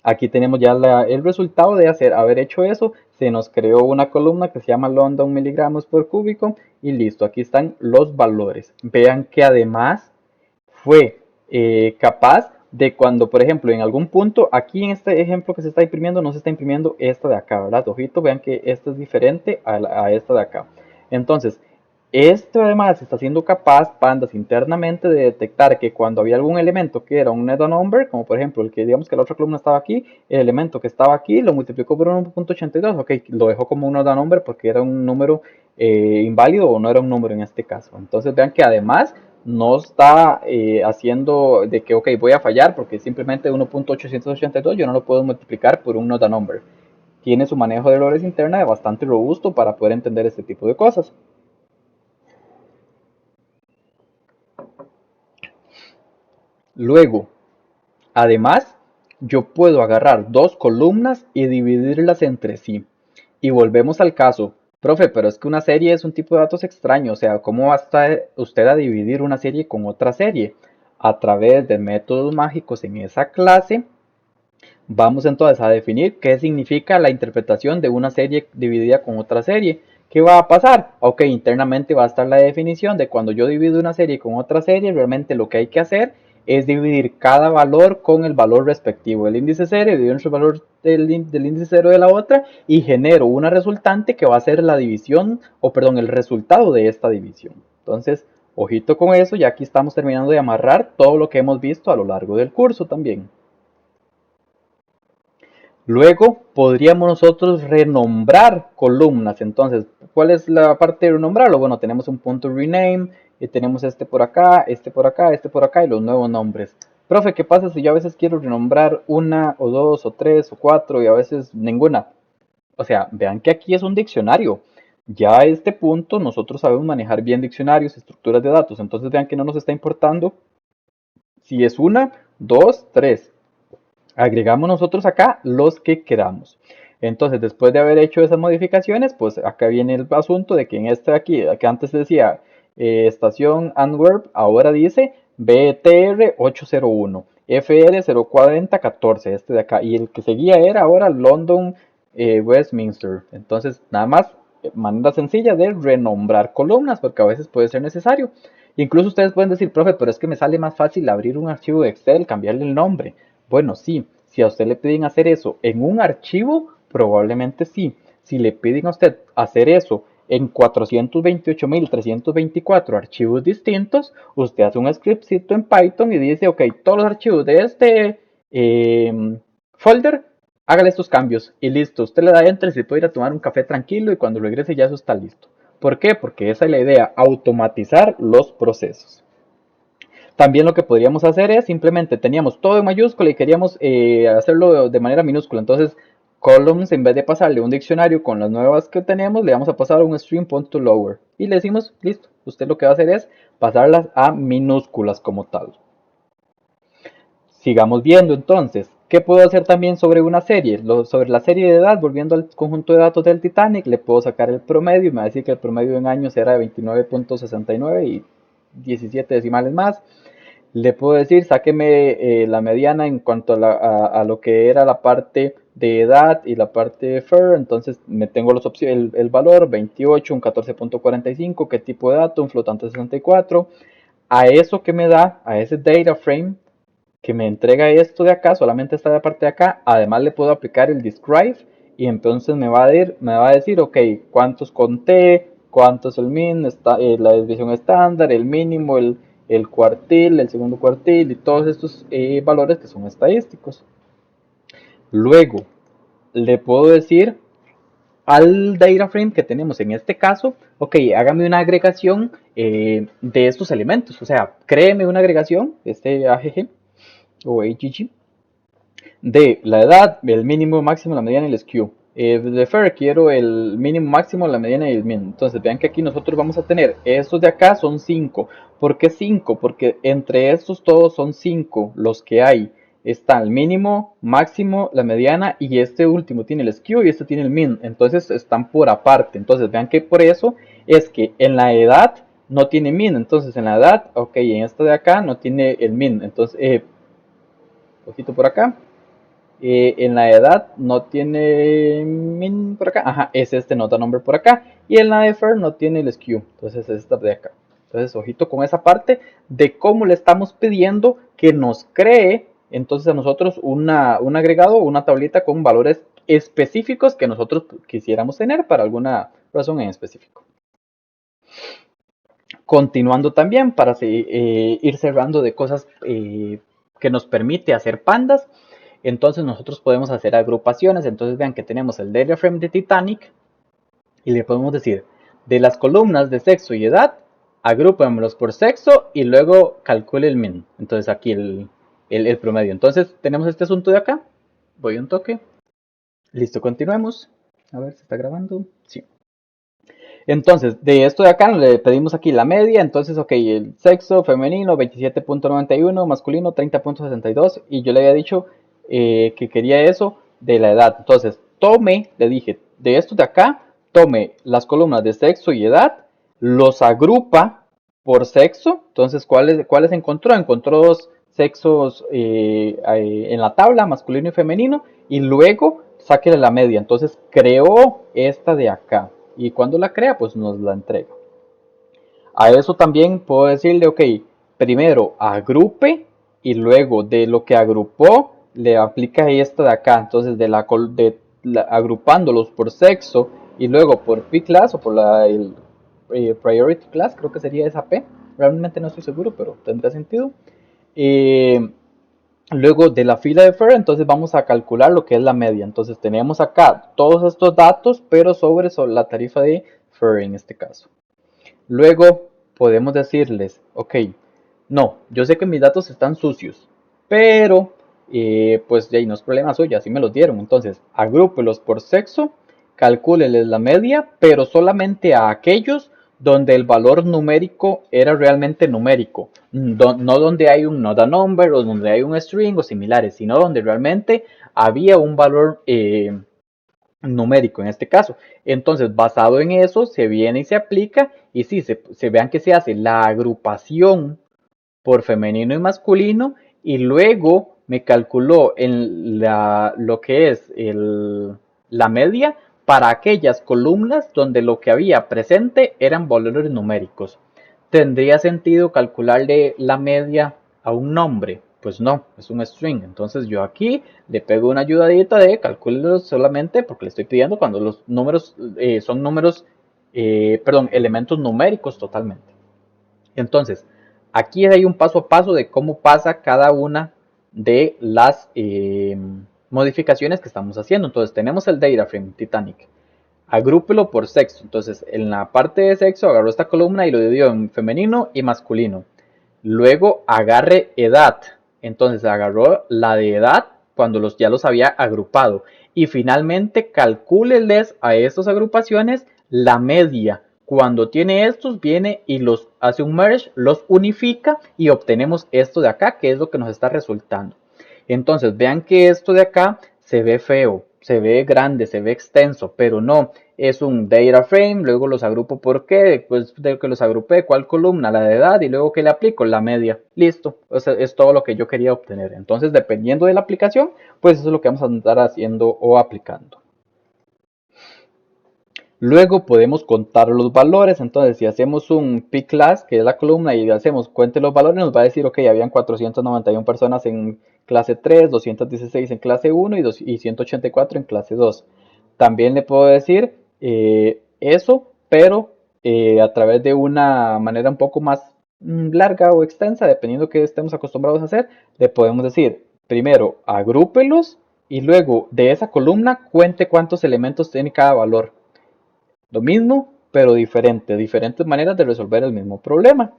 Aquí tenemos ya el resultado de haber hecho eso. Se nos creó una columna que se llama London miligramos por cúbico y listo, aquí están los valores. Vean que además fue capaz de cuando, por ejemplo, en algún punto, aquí en este ejemplo que se está imprimiendo, no se está imprimiendo esta de acá, ¿verdad? Ojito, vean que esta es diferente a esta de acá. Entonces, esto además está siendo capaz, Pandas, internamente de detectar que cuando había algún elemento que era un net number, como por ejemplo el que digamos que la otra columna estaba aquí, el elemento que estaba aquí lo multiplicó por 1.82, ok, lo dejó como un net number porque era un número inválido o no era un número en este caso. Entonces vean que además no está haciendo de que, ok, voy a fallar porque simplemente 1.882 yo no lo puedo multiplicar por un not number. Tiene su manejo de errores interna de bastante robusto para poder entender este tipo de cosas. Luego, además, yo puedo agarrar dos columnas y dividirlas entre sí. Y volvemos al caso, profe, pero es que una serie es un tipo de datos extraño, o sea, ¿cómo va a estar usted a dividir una serie con otra serie? A través de métodos mágicos en esa clase, vamos entonces a definir qué significa la interpretación de una serie dividida con otra serie. ¿Qué va a pasar? Ok, internamente va a estar la definición de cuando yo divido una serie con otra serie, realmente lo que hay que hacer es dividir cada valor con el valor respectivo del índice 0, dividir el valor del índice 0 de la otra y genero una resultante que va a ser la división, o perdón, el resultado de esta división. Entonces, ojito con eso, ya aquí estamos terminando de amarrar todo lo que hemos visto a lo largo del curso también. Luego podríamos nosotros renombrar columnas. Entonces, ¿cuál es la parte de renombrarlo? Bueno, tenemos un punto rename y tenemos este por acá, este por acá, este por acá y los nuevos nombres. Profe, ¿qué pasa si yo a veces quiero renombrar una o dos o tres o cuatro y a veces ninguna? O sea, vean que aquí es un diccionario. Ya a este punto nosotros sabemos manejar bien diccionarios, estructuras de datos. Entonces vean que no nos está importando Si es una, dos, tres. Agregamos nosotros acá los que queramos. Entonces, después de haber hecho esas modificaciones, pues acá viene el asunto de que en este de aquí, que antes decía estación Antwerp, ahora dice BTR 801, FR 04014, este de acá. Y el que seguía era ahora London Westminster. Entonces, nada más, manera sencilla de renombrar columnas, porque a veces puede ser necesario. Incluso ustedes pueden decir, profe, pero es que me sale más fácil abrir un archivo de Excel, cambiarle el nombre. Bueno, sí, si a usted le piden hacer eso en un archivo, probablemente sí. Si le piden a usted hacer eso en 428.324 archivos distintos, usted hace un scriptcito en Python y dice, ok, todos los archivos de este folder, hágale estos cambios y listo. Usted le da enter y se puede ir a tomar un café tranquilo y cuando regrese ya eso está listo. ¿Por qué? Porque esa es la idea, automatizar los procesos. También lo que podríamos hacer es simplemente teníamos todo en mayúscula y queríamos hacerlo de manera minúscula. Entonces, columns, en vez de pasarle un diccionario con las nuevas que tenemos, le vamos a pasar un string.lower. Y le decimos, listo, usted lo que va a hacer es pasarlas a minúsculas como tal. Sigamos viendo entonces. ¿Qué puedo hacer también sobre una serie? Sobre la serie de edad, volviendo al conjunto de datos del Titanic, le puedo sacar el promedio y me va a decir que el promedio en años era de 29.69 y 17 decimales más. Le puedo decir, sáqueme la mediana en cuanto a lo que era la parte de edad y la parte de FIR. Entonces me tengo el valor 28, un 14.45, qué tipo de dato, un flotante 64. A eso que me da, a ese data frame que me entrega esto de acá, solamente esta parte de acá, además le puedo aplicar el describe y entonces me va a decir, ok, cuántos conté, cuánto es el min, la desviación estándar, el mínimo, el cuartil, el segundo cuartil y todos estos valores que son estadísticos. Luego, le puedo decir al data frame que tenemos en este caso, ok, hágame una agregación de estos elementos, o sea, créeme una agregación, este AGG o AGG, de la edad, el mínimo, máximo, la mediana y el skew. De FIR quiero el mínimo, máximo, la mediana y el min. Entonces vean que aquí nosotros vamos a tener, estos de acá son 5. ¿Por qué 5? Porque entre estos todos son 5 los que hay. Está el mínimo, máximo, la mediana y este último tiene el skew y este tiene el min. Entonces están por aparte. Entonces vean que por eso es que en la edad no tiene min. Entonces en la edad, ok, en esta de acá no tiene el min. Entonces, ojito por acá. En la edad no tiene min por acá, ajá, es este nota number por acá, y en la de FIR no tiene el skew, entonces es esta de acá. Entonces ojito con esa parte de cómo le estamos pidiendo que nos cree entonces a nosotros un agregado, una tablita con valores específicos que nosotros quisiéramos tener para alguna razón en específico. Continuando también para ir cerrando de cosas que nos permite hacer pandas. Entonces nosotros podemos hacer agrupaciones. Entonces vean que tenemos el data frame de Titanic y le podemos decir de las columnas de sexo y edad, agrúpenlos por sexo y luego calcule el min. Entonces aquí el promedio. Entonces tenemos este asunto de acá. Voy un toque. Listo, continuemos. A ver, ¿se está grabando? Sí. Entonces, de esto de acá le pedimos aquí la media, entonces, ok, el sexo femenino 27.91, masculino 30.62 y yo le había dicho que quería eso de la edad. Entonces, le dije, de esto de acá, tome las columnas de sexo y edad, los agrupa por sexo, entonces, ¿cuáles encontró? Encontró dos sexos en la tabla, masculino y femenino, y luego sáquele la media, entonces creó esta de acá. Y cuando la crea, pues nos la entrega. A eso también puedo decirle, ok, primero agrupe y luego de lo que agrupó, le aplica esta de acá. Entonces, agrupándolos por sexo y luego por P-Class o por el Priority Class, creo que sería esa P. Realmente no estoy seguro, pero tendrá sentido. Luego de la fila de FIR, entonces vamos a calcular lo que es la media. Entonces tenemos acá todos estos datos, pero sobre la tarifa de FIR en este caso. Luego podemos decirles, ok, no, yo sé que mis datos están sucios, pero pues ya no es problema suyo, así me los dieron. Entonces agrúpelos por sexo, calcúleles la media, pero solamente a aquellos donde el valor numérico era realmente numérico, no donde hay un not a number o donde hay un string o similares, sino donde realmente había un valor numérico en este caso. Entonces, basado en eso, se viene y se aplica y sí, se vean que se hace la agrupación por femenino y masculino y luego me calculó lo que es la media para aquellas columnas donde lo que había presente eran valores numéricos. ¿Tendría sentido calcularle la media a un nombre? Pues no, es un string. Entonces yo aquí le pego una ayudadita de calcularlo solamente porque le estoy pidiendo cuando los números son números, perdón, elementos numéricos totalmente. Entonces, aquí hay un paso a paso de cómo pasa cada una de las modificaciones que estamos haciendo. Entonces, tenemos el data frame Titanic. Agrúpelo por sexo. Entonces, en la parte de sexo agarró esta columna y lo dividió en femenino y masculino. Luego agarre edad. Entonces, agarró la de edad cuando ya los había agrupado. Y finalmente, calcúleles a estas agrupaciones la media. Cuando tiene estos, viene y los hace un merge, los unifica y obtenemos esto de acá, que es lo que nos está resultando. Entonces, vean que esto de acá se ve feo, se ve grande, se ve extenso, pero no, es un data frame, luego los agrupo por qué, después de que los agrupé, cuál columna, la de edad y luego que le aplico la media. Listo, o sea, es todo lo que yo quería obtener. Entonces, dependiendo de la aplicación, pues eso es lo que vamos a estar haciendo o aplicando. Luego podemos contar los valores, entonces si hacemos un p-class, que es la columna, y hacemos cuente los valores, nos va a decir, ok, habían 491 personas en clase 3, 216 en clase 1 y 184 en clase 2. También le puedo decir eso, pero a través de una manera un poco más larga o extensa, dependiendo que estemos acostumbrados a hacer, le podemos decir, primero, agrúpelos y luego de esa columna cuente cuántos elementos tiene cada valor. Lo mismo, pero diferente, diferentes maneras de resolver el mismo problema.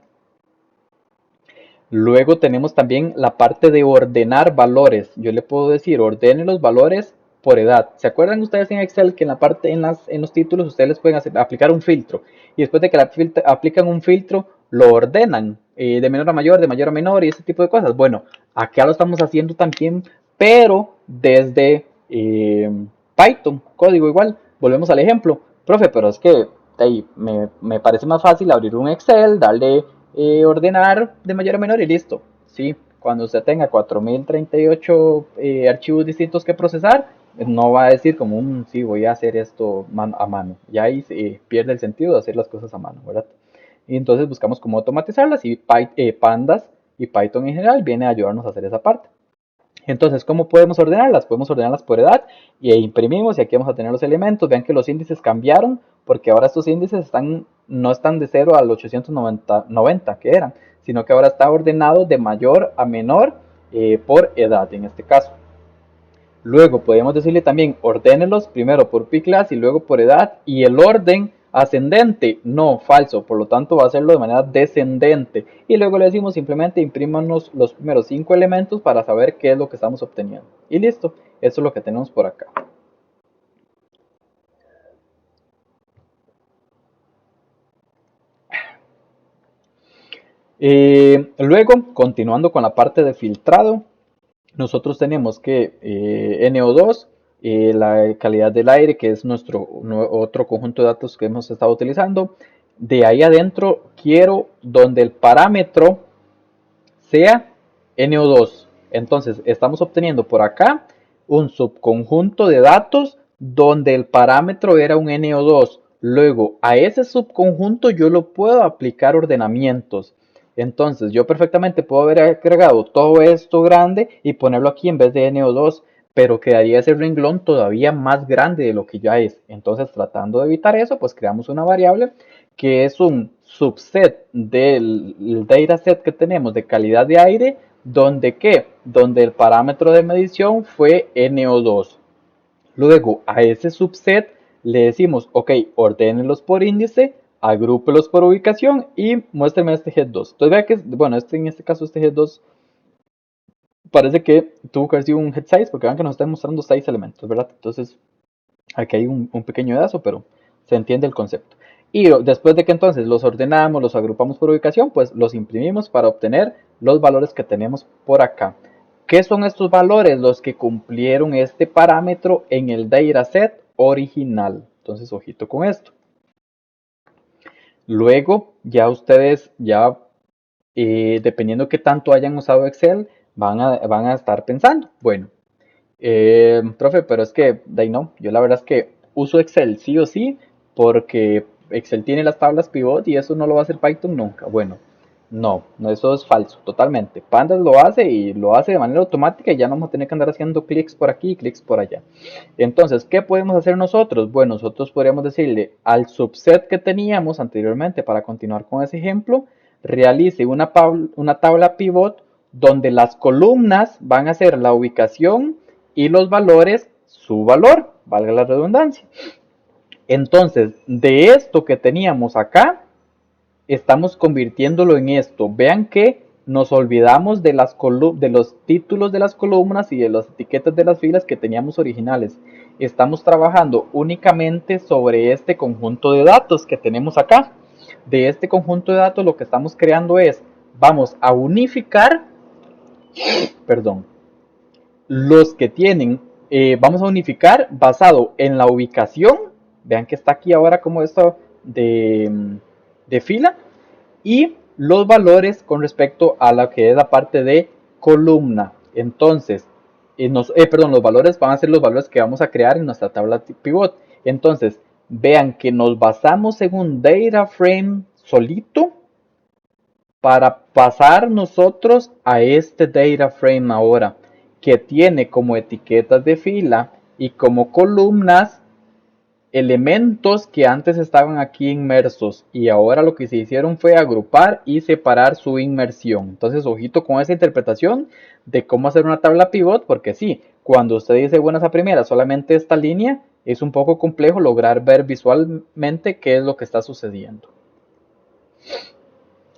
Luego tenemos también la parte de ordenar valores. Yo le puedo decir, ordene los valores por edad. ¿Se acuerdan ustedes en Excel que en la parte, en los títulos, ustedes les pueden aplicar un filtro? Y después de que aplican un filtro, lo ordenan de menor a mayor, de mayor a menor y ese tipo de cosas. Bueno, acá lo estamos haciendo también, pero desde Python, código igual. Volvemos al ejemplo. Profe, pero es que me parece más fácil abrir un Excel, darle ordenar de mayor a menor y listo. ¿Sí? Cuando usted tenga 4038 archivos distintos que procesar, no va a decir como un sí, voy a hacer esto a mano. Ya ahí pierde el sentido de hacer las cosas a mano, ¿verdad? Y entonces buscamos cómo automatizarlas y Pandas y Python en general viene a ayudarnos a hacer esa parte. Entonces, ¿cómo podemos ordenarlas? Podemos ordenarlas por edad y imprimimos y aquí vamos a tener los elementos. Vean que los índices cambiaron porque ahora estos índices no están de 0 al 890 que eran, sino que ahora está ordenado de mayor a menor por edad en este caso. Luego podemos decirle también ordénelos primero por p-class y luego por edad y el orden ascendente, no, falso, por lo tanto va a hacerlo de manera descendente y luego le decimos simplemente imprímanos los primeros 5 elementos para saber qué es lo que estamos obteniendo y listo, eso es lo que tenemos por acá. Luego, continuando con la parte de filtrado, nosotros tenemos que NO2, la calidad del aire, que es nuestro otro conjunto de datos que hemos estado utilizando. De ahí adentro quiero donde el parámetro sea NO2. Entonces estamos obteniendo por acá un subconjunto de datos donde el parámetro era un NO2. Luego a ese subconjunto yo lo puedo aplicar ordenamientos. Entonces yo perfectamente puedo haber agregado todo esto grande y ponerlo aquí en vez de NO2, pero quedaría ese renglón todavía más grande de lo que ya es. Entonces tratando de evitar eso, pues creamos una variable que es un subset del dataset que tenemos de calidad de aire, donde ¿qué? Donde el parámetro de medición fue NO2. Luego a ese subset le decimos, ok, ordénelos por índice, agrúpelos por ubicación y muéstrame este head2. Entonces vea que, bueno, en este caso este head2 parece que tuvo que haber sido un head size porque vean que nos está mostrando 6 elementos, ¿verdad? Entonces aquí hay un pequeño dazo, pero se entiende el concepto. Y después de que entonces los ordenamos, los agrupamos por ubicación, pues los imprimimos para obtener los valores que tenemos por acá. ¿Qué son estos valores? Los que cumplieron este parámetro en el dataset original. Entonces, ojito con esto. Luego, ya ustedes, dependiendo qué tanto hayan usado Excel, van a estar pensando, bueno, profe, pero es que, de ahí no, yo la verdad es que uso Excel sí o sí, porque Excel tiene las tablas pivot y eso no lo va a hacer Python nunca. Bueno, no, no, eso es falso, totalmente. Pandas lo hace y lo hace de manera automática y ya no vamos a tener que andar haciendo clics por aquí y clics por allá. Entonces, ¿qué podemos hacer nosotros? Bueno, nosotros podríamos decirle al subset que teníamos anteriormente, para continuar con ese ejemplo, realice una tabla pivot donde las columnas van a ser la ubicación y los valores su valor, valga la redundancia. Entonces, de esto que teníamos acá, estamos convirtiéndolo en esto. Vean que nos olvidamos de los títulos de las columnas y de las etiquetas de las filas que teníamos originales. Estamos trabajando únicamente sobre este conjunto de datos que tenemos acá. De este conjunto de datos lo que estamos creando es, vamos a unificar, perdón, los que tienen, vamos a unificar basado en la ubicación. Vean que está aquí ahora como esto de fila, y los valores con respecto a lo que es la parte de columna. Entonces, los valores van a ser los valores que vamos a crear en nuestra tabla pivot. Entonces, vean que nos basamos en un data frame solito para pasar nosotros a este data frame ahora, que tiene como etiquetas de fila y como columnas elementos que antes estaban aquí inmersos, y ahora lo que se hicieron fue agrupar y separar su inmersión. Entonces, ojito con esa interpretación de cómo hacer una tabla pivot, porque sí, cuando usted dice buenas a primeras solamente esta línea, es un poco complejo lograr ver visualmente qué es lo que está sucediendo.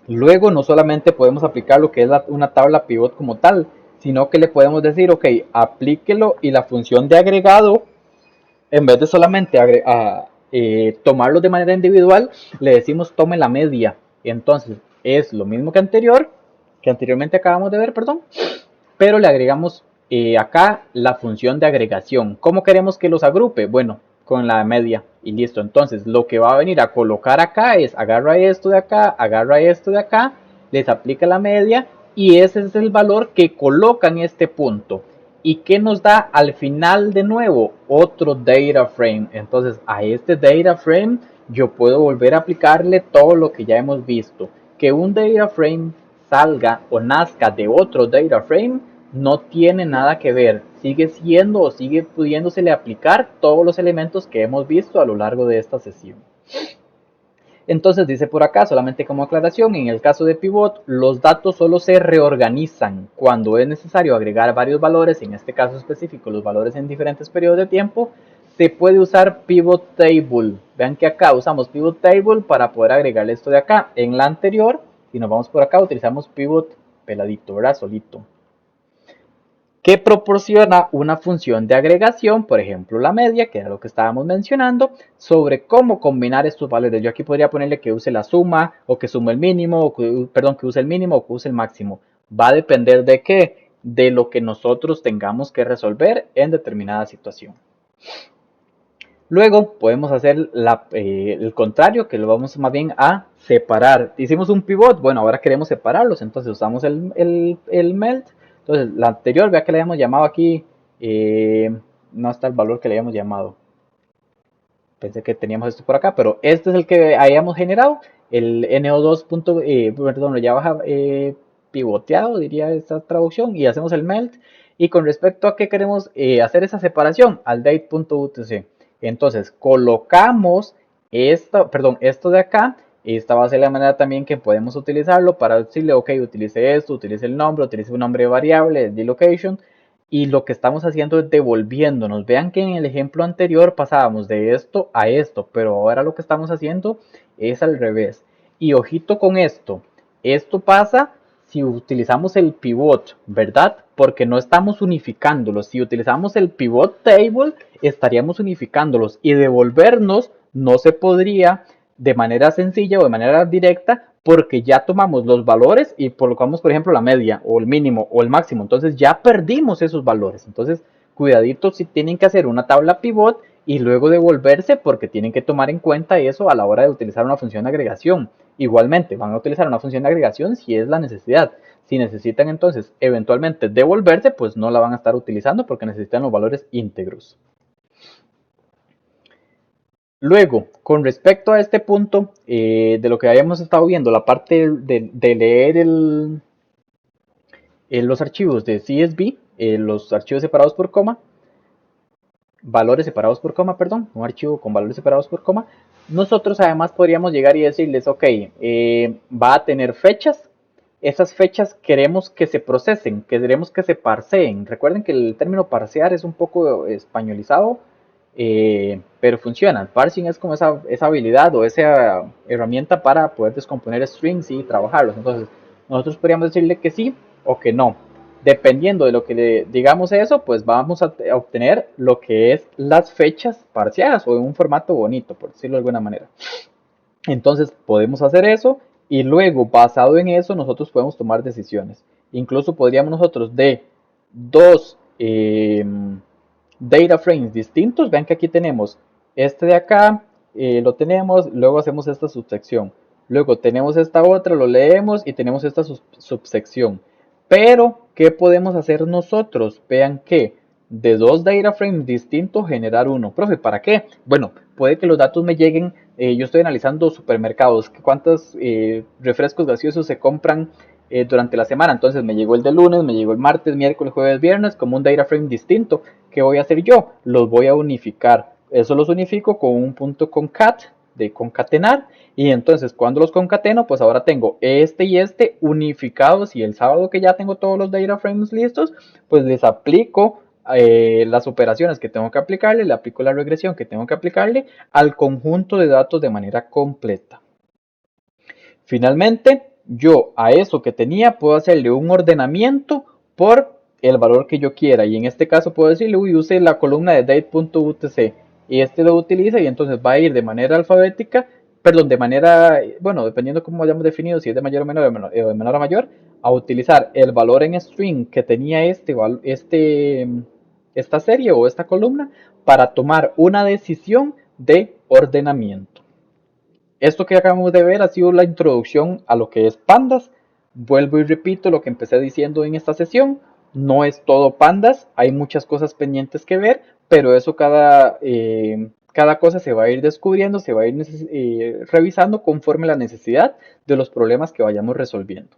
Luego no solamente podemos aplicar lo que es una tabla pivot como tal, sino que le podemos decir, ok, aplíquelo, y la función de agregado, en vez de solamente tomarlos de manera individual, le decimos tome la media. Entonces es lo mismo que anteriormente acabamos de ver, perdón, pero le agregamos acá la función de agregación. ¿Cómo queremos que los agrupe? Bueno, con la media y listo. Entonces lo que va a venir a colocar acá es agarra esto de acá, agarra esto de acá, les aplica la media y ese es el valor que coloca en este punto. ¿Y qué nos da al final de nuevo? Otro data frame. Entonces a este data frame yo puedo volver a aplicarle todo lo que ya hemos visto. Que un data frame salga o nazca de otro data frame no tiene nada que ver. Sigue siendo o sigue pudiéndosele aplicar todos los elementos que hemos visto a lo largo de esta sesión. Entonces dice por acá, solamente como aclaración, en el caso de pivot, los datos solo se reorganizan cuando es necesario agregar varios valores, en este caso específico los valores en diferentes periodos de tiempo. Se puede usar pivot table. Vean que acá usamos pivot table para poder agregarle esto de acá. En la anterior, si nos vamos por acá, utilizamos pivot peladito, ¿verdad? Solito, que proporciona una función de agregación, por ejemplo la media, que era lo que estábamos mencionando, sobre cómo combinar estos valores. Yo aquí podría ponerle que use la suma, o que sume el mínimo, o que, perdón, que use el mínimo o que use el máximo. Va a depender de qué, de lo que nosotros tengamos que resolver en determinada situación. Luego podemos hacer el contrario, que lo vamos más bien a separar. Hicimos un pivot, bueno, ahora queremos separarlos, entonces usamos el melt. Entonces, la anterior, vea que le habíamos llamado aquí, no está el valor que le habíamos llamado. Pensé que teníamos esto por acá, pero este es el que habíamos generado, el NO2. Perdón, ya baja pivoteado, diría esta traducción, y hacemos el melt. Y con respecto a qué queremos hacer esa separación, al date.utc. Entonces, colocamos esto de acá. Esta va a ser la manera también que podemos utilizarlo para decirle, ok, utilice esto, utilice el nombre, utilice un nombre variable, the location. Y lo que estamos haciendo es devolviéndonos. Vean que en el ejemplo anterior pasábamos de esto a esto, pero ahora lo que estamos haciendo es al revés. Y ojito con esto. Esto pasa si utilizamos el pivot, ¿verdad? Porque no estamos unificándolos. Si utilizamos el pivot table, estaríamos unificándolos. Y devolvernos no se podría de manera sencilla o de manera directa porque ya tomamos los valores y colocamos, por ejemplo, la media o el mínimo o el máximo. Entonces ya perdimos esos valores. Entonces, cuidadito si tienen que hacer una tabla pivot y luego devolverse porque tienen que tomar en cuenta eso a la hora de utilizar una función de agregación. Igualmente, van a utilizar una función de agregación si es la necesidad. Si necesitan entonces eventualmente devolverse, pues no la van a estar utilizando porque necesitan los valores íntegros. Luego, con respecto a este punto de lo que habíamos estado viendo, la parte de leer los archivos de CSV, los archivos separados por coma, valores separados por coma, perdón, un archivo con valores separados por coma, nosotros además podríamos llegar y decirles, ok, va a tener fechas, esas fechas queremos que se procesen, queremos que se parseen. Recuerden que el término parsear es un poco españolizado, pero funciona. El parsing es como esa habilidad o esa herramienta para poder descomponer strings y trabajarlos. Entonces, nosotros podríamos decirle que sí o que no. Dependiendo de lo que le digamos eso, pues vamos a obtener lo que es las fechas parciales o en un formato bonito, por decirlo de alguna manera. Entonces podemos hacer eso y luego basado en eso nosotros podemos tomar decisiones. Incluso podríamos nosotros de dos data frames distintos, vean que aquí tenemos este de acá, lo tenemos, luego hacemos esta subsección. Luego tenemos esta otra, lo leemos y tenemos esta subsección. Pero, ¿qué podemos hacer nosotros? Vean que de dos data frames distintos generar uno. Profe, ¿para qué? Bueno, puede que los datos me lleguen, yo estoy analizando supermercados, cuántos refrescos gaseosos se compran durante la semana. Entonces me llegó el de lunes, me llegó el martes, miércoles, jueves, viernes, como un data frame distinto. ¿Qué voy a hacer yo? Los voy a unificar. Eso los unifico con un punto concat de concatenar y entonces cuando los concateno pues ahora tengo este y este unificados y el sábado que ya tengo todos los data frames listos pues les aplico las operaciones que tengo que aplicarle, le aplico la regresión que tengo que aplicarle al conjunto de datos de manera completa. Finalmente, yo a eso que tenía puedo hacerle un ordenamiento por el valor que yo quiera. Y en este caso puedo decirle, uy, use la columna de date.utc. Y este lo utiliza y entonces va a ir de manera alfabética, perdón, de manera, bueno, dependiendo cómo hayamos definido, si es de mayor o menor, de menor a mayor, a utilizar el valor en string que tenía esta serie o esta columna para tomar una decisión de ordenamiento. Esto que acabamos de ver ha sido la introducción a lo que es Pandas. Vuelvo y repito lo que empecé diciendo en esta sesión. No es todo Pandas, hay muchas cosas pendientes que ver, pero eso cada cosa se va a ir descubriendo, se va a ir revisando conforme la necesidad de los problemas que vayamos resolviendo.